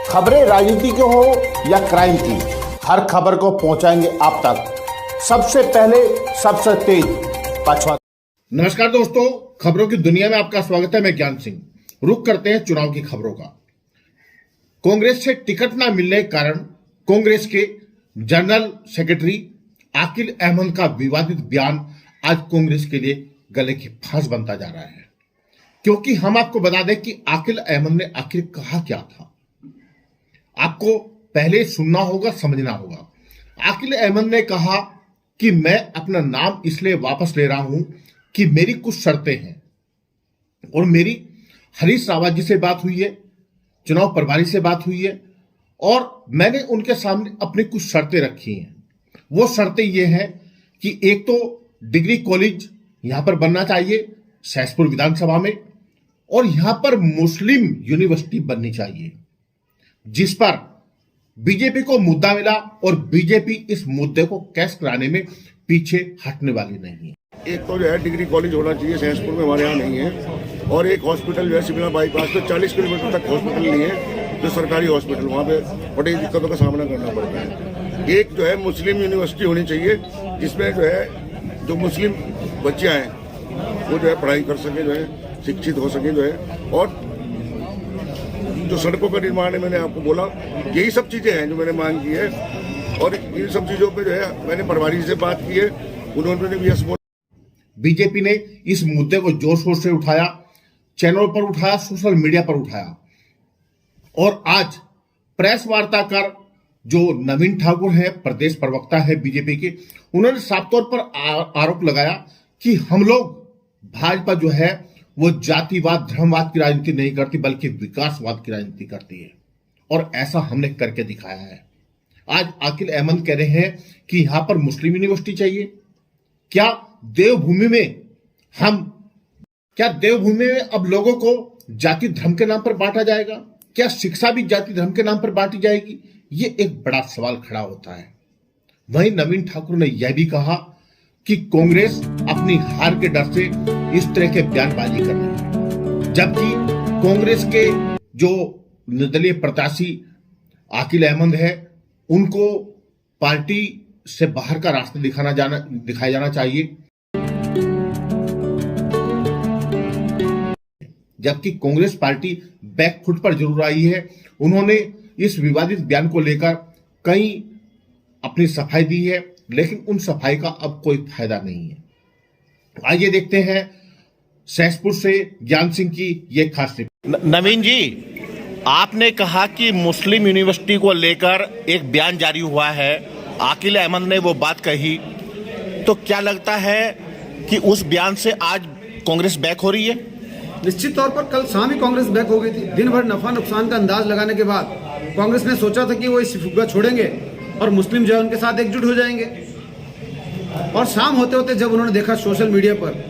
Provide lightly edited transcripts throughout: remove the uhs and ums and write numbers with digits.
खबरें राजनीति की हो या क्राइम की, हर खबर को पहुंचाएंगे आप तक सबसे पहले, सबसे तेज पछवा। नमस्कार दोस्तों, खबरों की दुनिया में आपका स्वागत है। मैं ज्ञान सिंह। रुक करते हैं चुनाव की खबरों का। कांग्रेस से टिकट न मिलने के कारण कांग्रेस के जनरल सेक्रेटरी आकिल अहमद का विवादित बयान आज कांग्रेस के लिए गले की फांस बनता जा रहा है, क्योंकि हम आपको बता दें कि आकिल अहमद ने आखिर कहा क्या था। आपको पहले सुनना होगा, समझना होगा। आकिल अहमद ने कहा कि मैं अपना नाम इसलिए वापस ले रहा हूं कि मेरी कुछ शर्तें हैं और मेरी हरीश रावत जी से बात हुई है, चुनाव प्रभारी से बात हुई है और मैंने उनके सामने अपनी कुछ शर्तें रखी हैं। वो शर्तें ये हैं कि एक तो डिग्री कॉलेज यहां पर बनना चाहिए सहसपुर विधानसभा में, और यहां पर मुस्लिम यूनिवर्सिटी बननी चाहिए, जिस पर बीजेपी को मुद्दा मिला और बीजेपी इस मुद्दे को कैश कराने में पीछे हटने वाली नहीं है। एक तो जो है डिग्री कॉलेज होना चाहिए, सहसपुर में हमारे यहाँ नहीं है, और एक हॉस्पिटल जो है शिमला बाईपास पे 40 किलोमीटर तक हॉस्पिटल नहीं है, जो सरकारी हॉस्पिटल, वहाँ पे बड़ी दिक्कतों का सामना करना पड़ता है। एक जो है मुस्लिम यूनिवर्सिटी होनी चाहिए, जिसमें जो है जो मुस्लिम बच्चियाँ हैं वो जो है पढ़ाई कर सके, जो है शिक्षित हो सके, जो है। और जो सड़कों का निर्माण है, मैंने आपको बोला, यही सब चीज़ें हैं जो मैंने मांग की है, और इन सब चीज़ों पे जो है मैंने प्रभारी से बात की है, उन्होंने भी यस बोला। बीजेपी ने इस मुद्दे को जोर शोर से उठाया, चैनल पर उठाया, सोशल मीडिया पर उठाया, और आज प्रेस वार्ता कर जो नवीन ठाकुर है, प्रदेश प्रवक्ता है बीजेपी के, उन्होंने साफ तौर पर आरोप लगाया कि हम लोग भाजपा जो है वो जातिवाद धर्मवाद की राजनीति नहीं करती, बल्कि विकासवाद की राजनीति करती है, और ऐसा हमने करके दिखाया है। आज आकिल अहमद कह रहे हैं कि यहां पर मुस्लिम यूनिवर्सिटी चाहिए। क्या देवभूमि में अब लोगों को जाति धर्म के नाम पर बांटा जाएगा? क्या शिक्षा भी जाति धर्म के नाम पर बांटी जाएगी? ये एक बड़ा सवाल खड़ा होता है। वहीं नवीन ठाकुर ने यह भी कहा कि कांग्रेस अपनी हार के डर से इस तरह के बयानबाजी कर रही है, जबकि कांग्रेस के जो निर्दलीय प्रत्याशी आकिल अहमद है, उनको पार्टी से बाहर का रास्ता दिखाया जाना चाहिए, जबकि कांग्रेस पार्टी बैकफुट पर जरूर आई है। उन्होंने इस विवादित बयान को लेकर कई अपनी सफाई दी है, लेकिन उन सफाई का अब कोई फायदा नहीं है। आइए देखते हैं सहसपुर से ज्ञान सिंह की ये खास रिपोर्ट। नवीन जी, आपने कहा कि मुस्लिम यूनिवर्सिटी को लेकर एक बयान जारी हुआ है, आकिल अहमद ने वो बात कही, तो क्या लगता है कि उस बयान से आज कांग्रेस बैक हो रही है? निश्चित तौर पर कल शाम ही कांग्रेस बैक हो गई थी। दिन भर नफा नुकसान का अंदाज लगाने के बाद कांग्रेस ने सोचा था कि वो इस फुग्गा छोड़ेंगे और मुस्लिम जो है उनके साथ एकजुट हो जाएंगे, और शाम होते होते जब उन्होंने देखा सोशल मीडिया पर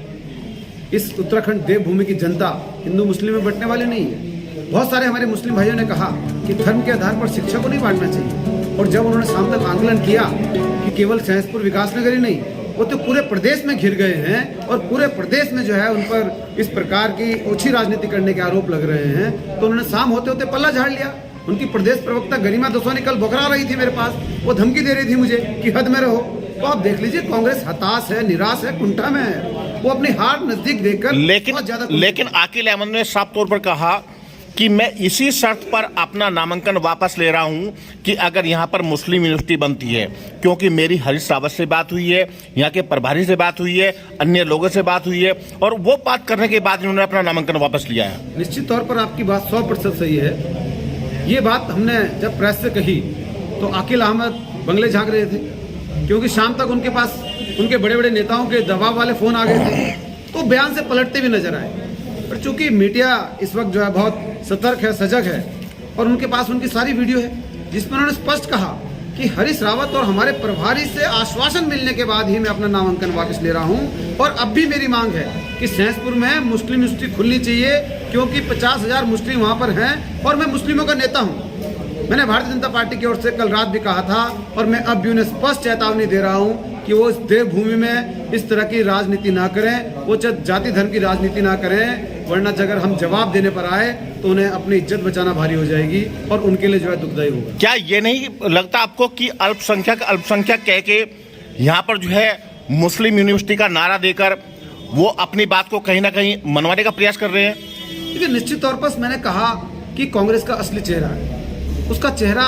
इस उत्तराखंड देवभूमि की जनता हिंदू मुस्लिम में बंटने वाली नहीं है। बहुत सारे हमारे मुस्लिम भाइयों ने कहा कि धर्म के आधार पर शिक्षा को नहीं बांटना चाहिए, और जब उन्होंने शाम तक आंदोलन किया कि केवल सहसपुर विकास नगर ही नहीं, वो तो पूरे प्रदेश में घिर गए हैं, और पूरे प्रदेश में जो है उन पर इस प्रकार की ओछी राजनीति करने के आरोप लग रहे हैं, तो उन्होंने शाम होते होते पल्ला झाड़ लिया। उनकी प्रदेश प्रवक्ता गरिमा दसवानी कल बकरा रही थी मेरे पास, वो धमकी दे रही थी मुझे कि हद में रहो। तो आप देख लीजिए, कांग्रेस हताश है, निराश है, कुंठा में है, वो अपनी हार नजदीक देखकर लेकिन आकिल अहमद ने साफ तौर पर कहा कि मैं इसी शर्त पर अपना नामांकन वापस ले रहा हूं कि अगर यहां पर मुस्लिम यूनिवर्सिटी बनती है, क्योंकि मेरी हरीश रावत से बात हुई है, यहां के प्रभारी से बात हुई है, अन्य लोगों से बात हुई है, और वो बात करने के बाद इन्होंने अपना नामांकन वापस लिया है। निश्चित तौर पर आपकी बात 100% सही है। ये बात हमने जब प्रेस से कही तो आकिल अहमद बंगले झांक रहे थे, क्योंकि शाम तक उनके पास उनके बड़े बड़े नेताओं के दबाव वाले फोन आ गए थे, तो बयान से पलटते भी नजर आए। पर चूंकि मीडिया इस वक्त जो है बहुत सतर्क है, सजग है, और उनके पास उनकी सारी वीडियो है, जिसमें उन्होंने स्पष्ट कहा कि हरीश रावत और हमारे प्रभारी से आश्वासन मिलने के बाद ही मैं अपना नामांकन वापस ले रहा हूं, और अब भी मेरी मांग है कि सहसपुर में मुस्लिम यूनिवर्सिटी खुलनी चाहिए, क्योंकि 50,000 मुस्लिम वहां पर हैं और मैं मुस्लिमों का नेता हूं। मैंने भारतीय जनता पार्टी की ओर से कल रात भी कहा था और मैं अब भी उन्हें स्पष्ट चेतावनी दे रहा हूं कि वो इस देवभूमि में इस तरह की राजनीति ना करें, वो जाति धर्म की राजनीति ना करें, वरना अगर हम जवाब देने पर आए तो उन्हें अपनी इज्जत बचाना भारी हो जाएगी और उनके लिए जो है दुखदायी होगा। क्या ये नहीं लगता आपको कि अल्पसंख्यक कह के यहाँ पर जो है मुस्लिम यूनिवर्सिटी का नारा देकर वो अपनी बात को कहीं ना कहीं मनवाने का प्रयास कर रहे हैं? देखिए, निश्चित तौर पर मैंने कहा कि कांग्रेस का असली चेहरा है, उसका चेहरा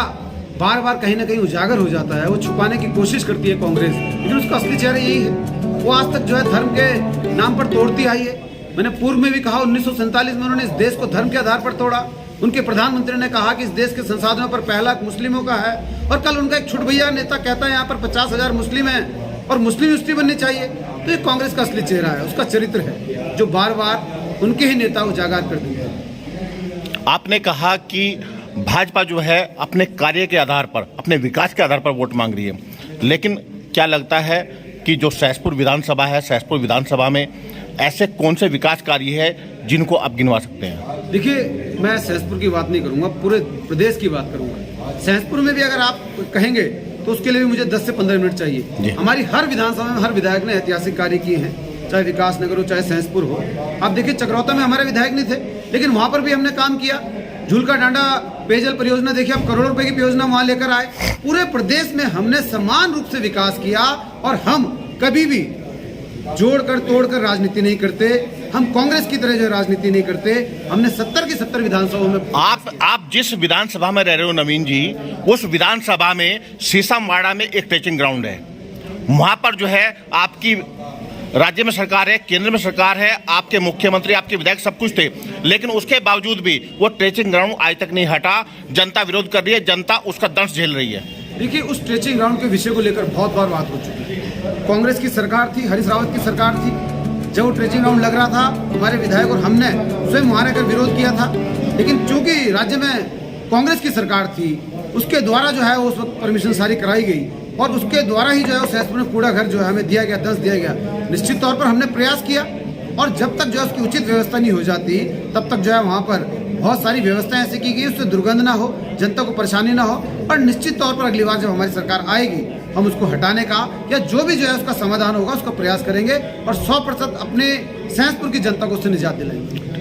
बार बार कहीं ना कहीं उजागर हो जाता है, वो छुपाने की कोशिश करती है कांग्रेस, लेकिन उसका असली चेहरा यही है। वो आज तक जो है धर्म के नाम पर तोड़ती आई है। मैंने पूर्व में भी कहा 1947 में उन्होंने इस देश को धर्म के आधार पर तोड़ा। उनके प्रधानमंत्री ने कहा कि इस देश के संसाधनों पर पहला हक मुस्लिमों का है, और कल उनका एक छुटभैया नेता कहता है यहाँ पर 50,000 मुस्लिम हैं और मुस्लिम यूनिवर्सिटी बननी चाहिए। तो ये कांग्रेस का असली चेहरा है, उसका चरित्र है, जो बार बार उनके ही नेता उजागर कर देते हैं। आपने कहा कि भाजपा जो है अपने कार्य के आधार पर, अपने विकास के आधार पर वोट मांग रही है, लेकिन क्या लगता है कि जो सहसपुर विधानसभा है, सहसपुर विधानसभा में ऐसे कौन से विकास कार्य है जिनको आप गिनवा सकते हैं? देखिए, मैं सहसपुर की बात नहीं करूंगा, पूरे प्रदेश की बात करूंगा। सहसपुर में भी अगर आप कहेंगे तो उसके लिए भी मुझे 10 से 15 मिनट चाहिए। हमारी हर विधानसभा में हर विधायक ने ऐतिहासिक कार्य किए हैं, चाहे विकास नगर हो चाहे सहसपुर हो। आप देखिए, चक्रौता में हमारे विधायक नहीं थे, लेकिन वहां पर भी हमने काम किया। झुलका डांडा पेयजल परियोजना देखिए, अब करोड़ों रुपए की परियोजना वहां लेकर आए। पूरे प्रदेश में हमने समान रूप से विकास किया, और हम कभी भी जोड़कर तोड़कर राजनीति नहीं करते। हम कांग्रेस की तरह जो राजनीति नहीं करते। हमने 70 की 70 विधानसभा में आप जिस विधानसभा में रह रहे हो नवीन जी, उस विधानसभा में सीसामाड़ा में एक ट्रेचिंग ग्राउंड है। वहां पर जो है आपकी राज्य में सरकार है, केंद्र में सरकार है, आपके मुख्यमंत्री, आपके विधायक सब कुछ थे, लेकिन उसके बावजूद भी वो ट्रेचिंग ग्राउंड आज तक नहीं हटा। जनता विरोध कर रही है, जनता उसका दंश झेल रही है। देखिए, उस ट्रेचिंग ग्राउंड के विषय को लेकर बहुत बार बात हो चुकी है। कांग्रेस की सरकार थी, हरीश रावत की सरकार थी, जब वो ट्रेचिंग ग्राउंड लग रहा था, हमारे विधायक और हमने स्वयं वहां रहकर विरोध किया था। लेकिन चूंकि राज्य में कांग्रेस की सरकार थी, उसके द्वारा जो है उस वक्त परमिशन सारी कराई गई, और उसके द्वारा ही जो है सहसपुर में कूड़ा घर जो है हमें दिया गया, 10 दिया गया। निश्चित तौर पर हमने प्रयास किया, और जब तक जो है उसकी उचित व्यवस्था नहीं हो जाती, तब तक जो है वहाँ पर बहुत सारी व्यवस्थाएं ऐसी की गई, उससे दुर्गंध ना हो, जनता को परेशानी ना हो। और निश्चित तौर पर अगली बार जब हमारी सरकार आएगी, हम उसको हटाने का या जो भी जो है उसका समाधान होगा उसका प्रयास करेंगे, और 100% अपने सहसपुर की जनता को उससे निजात दिलाएंगे।